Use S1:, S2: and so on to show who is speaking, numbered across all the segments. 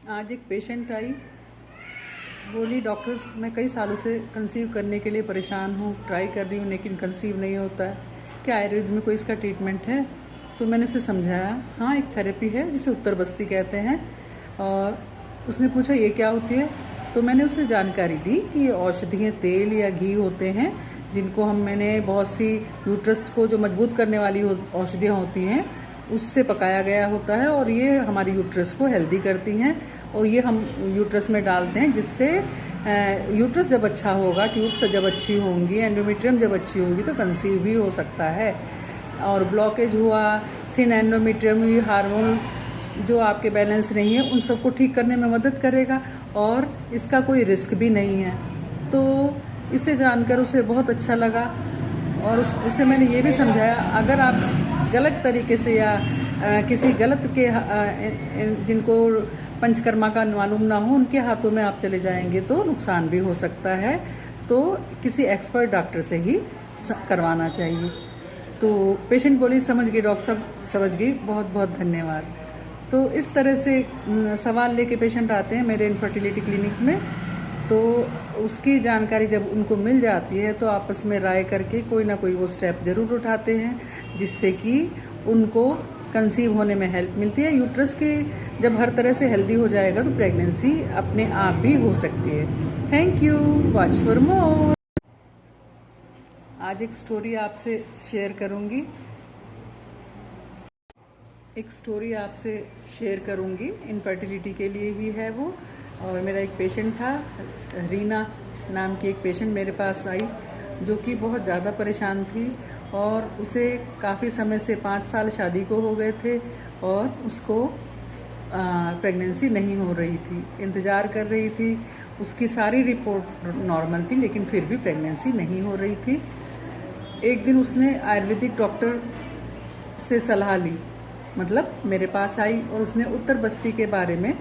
S1: आज एक पेशेंट आई, बोली डॉक्टर मैं कई सालों से कंसीव करने के लिए परेशान हूँ, ट्राई कर रही हूँ लेकिन कंसीव नहीं होता है, क्या आयुर्वेद में कोई इसका ट्रीटमेंट है? तो मैंने उसे समझाया, हाँ एक थेरेपी है जिसे उत्तर बस्ती कहते हैं। और उसने पूछा ये क्या होती है, तो मैंने उसे जानकारी दी कि ये औषधीय तेल या घी होते हैं जिनको मैंने बहुत सी यूट्रस को जो मजबूत करने वाली औषधियाँ होती हैं उससे पकाया गया होता है और ये हमारी यूट्रस को हेल्दी करती हैं और ये हम यूट्रस में डालते हैं जिससे यूट्रस जब अच्छा होगा, ट्यूब्स जब अच्छी होंगी, एंडोमेट्रियम जब अच्छी होगी तो कंसीव भी हो सकता है। और ब्लॉकेज हुआ, थिन एंडोमेट्रियम हुई, हार्मोन जो आपके बैलेंस नहीं है उन सबको ठीक करने में मदद करेगा और इसका कोई रिस्क भी नहीं है। तो इसे जानकर उसे बहुत अच्छा लगा और उसे मैंने ये भी समझाया, अगर आप गलत तरीके से या किसी गलत के जिनको पंचकर्मा का मालूम ना हो उनके हाथों में आप चले जाएंगे तो नुकसान भी हो सकता है, तो किसी एक्सपर्ट डॉक्टर से ही करवाना चाहिए। तो पेशेंट बोली समझ गई डॉक्टर साहब, समझ गई, बहुत बहुत धन्यवाद। तो इस तरह से सवाल लेके पेशेंट आते हैं मेरे इनफर्टिलिटी क्लिनिक में, तो उसकी जानकारी जब उनको मिल जाती है तो आपस में राय करके कोई ना कोई वो स्टेप ज़रूर उठाते हैं जिससे कि उनको कंसीव होने में हेल्प मिलती है। यूट्रस की जब हर तरह से हेल्दी हो जाएगा तो प्रेगनेंसी अपने आप भी हो सकती है। Thank you, watch for more. आज एक स्टोरी आपसे शेयर करूंगी, इनफर्टिलिटी के लिए ही है वो। और मेरा एक पेशेंट था, रीना नाम की एक पेशेंट मेरे पास आई जो कि बहुत ज़्यादा परेशान थी और उसे काफ़ी समय से 5 साल शादी को हो गए थे और उसको प्रेगनेंसी नहीं हो रही थी, इंतज़ार कर रही थी। उसकी सारी रिपोर्ट नॉर्मल थी लेकिन फिर भी प्रेगनेंसी नहीं हो रही थी। एक दिन उसने आयुर्वेदिक डॉक्टर से सलाह ली, मतलब मेरे पास आई और उसने उत्तर बस्ती के बारे में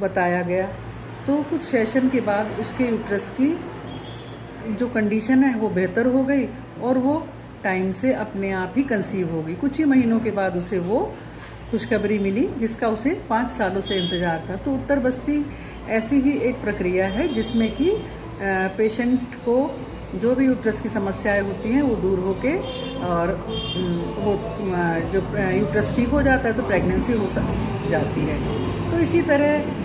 S1: बताया गया। तो कुछ सेशन के बाद उसके यूट्रस की जो कंडीशन है वो बेहतर हो गई और वो टाइम से अपने आप ही कंसीव हो गई। कुछ ही महीनों के बाद उसे वो खुशखबरी मिली जिसका उसे 5 सालों से इंतज़ार था। तो उत्तर बस्ती ऐसी ही एक प्रक्रिया है जिसमें कि पेशेंट को जो भी यूट्रस की समस्याएं होती हैं वो दूर होके और वो जो यूट्रस ठीक हो जाता है तो प्रेगनेंसी हो जाती है। तो इसी तरह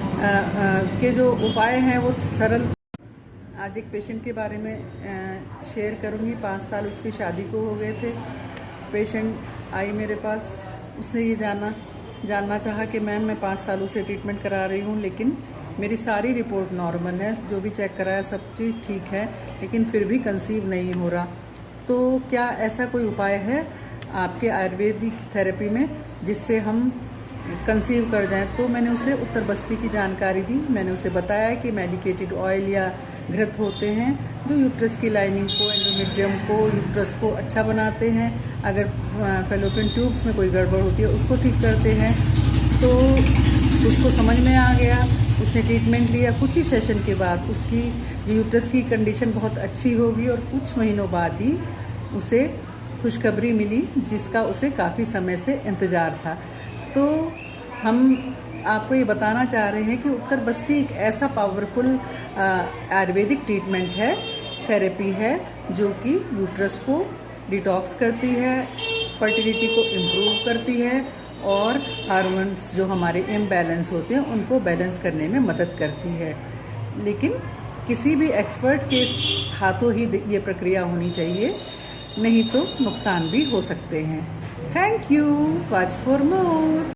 S1: के जो उपाय हैं वो सरल। आज एक पेशेंट के बारे में शेयर करूंगी। 5 साल उसकी शादी को हो गए थे। पेशेंट आई मेरे पास, उसने ये जानना चाहा कि मैम मैं 5 सालों से ट्रीटमेंट करा रही हूँ लेकिन मेरी सारी रिपोर्ट नॉर्मल है, जो भी चेक कराया सब चीज़ ठीक है लेकिन फिर भी कंसीव नहीं हो रहा। तो क्या ऐसा कोई उपाय है आपके आयुर्वेदिक थेरेपी में जिससे हम कंसीव कर जाएं? तो मैंने उसे उत्तर बस्ती की जानकारी दी। मैंने उसे बताया कि मेडिकेटेड ऑयल या घृत होते हैं जो यूट्रस की लाइनिंग को, एंडोमेट्रियम को, यूट्रस को अच्छा बनाते हैं। अगर फैलोपियन ट्यूब्स में कोई गड़बड़ होती है उसको ठीक करते हैं। तो उसको समझ में आ गया, उसने ट्रीटमेंट लिया। कुछ ही सेशन के बाद उसकी यूट्रस की कंडीशन बहुत अच्छी होगी और कुछ महीनों बाद ही उसे खुशखबरी मिली जिसका उसे काफ़ी समय से इंतज़ार था। तो हम आपको ये बताना चाह रहे हैं कि उत्तर बस्ती एक ऐसा पावरफुल आयुर्वेदिक ट्रीटमेंट है, थेरेपी है जो कि यूट्रस को डिटॉक्स करती है, फर्टिलिटी को इम्प्रूव करती है और हार्मोन्स जो हमारे इम्बैलेंस होते हैं उनको बैलेंस करने में मदद करती है। लेकिन किसी भी एक्सपर्ट के हाथों ही ये प्रक्रिया होनी चाहिए, नहीं तो नुकसान भी हो सकते हैं। Thank you, watch for more.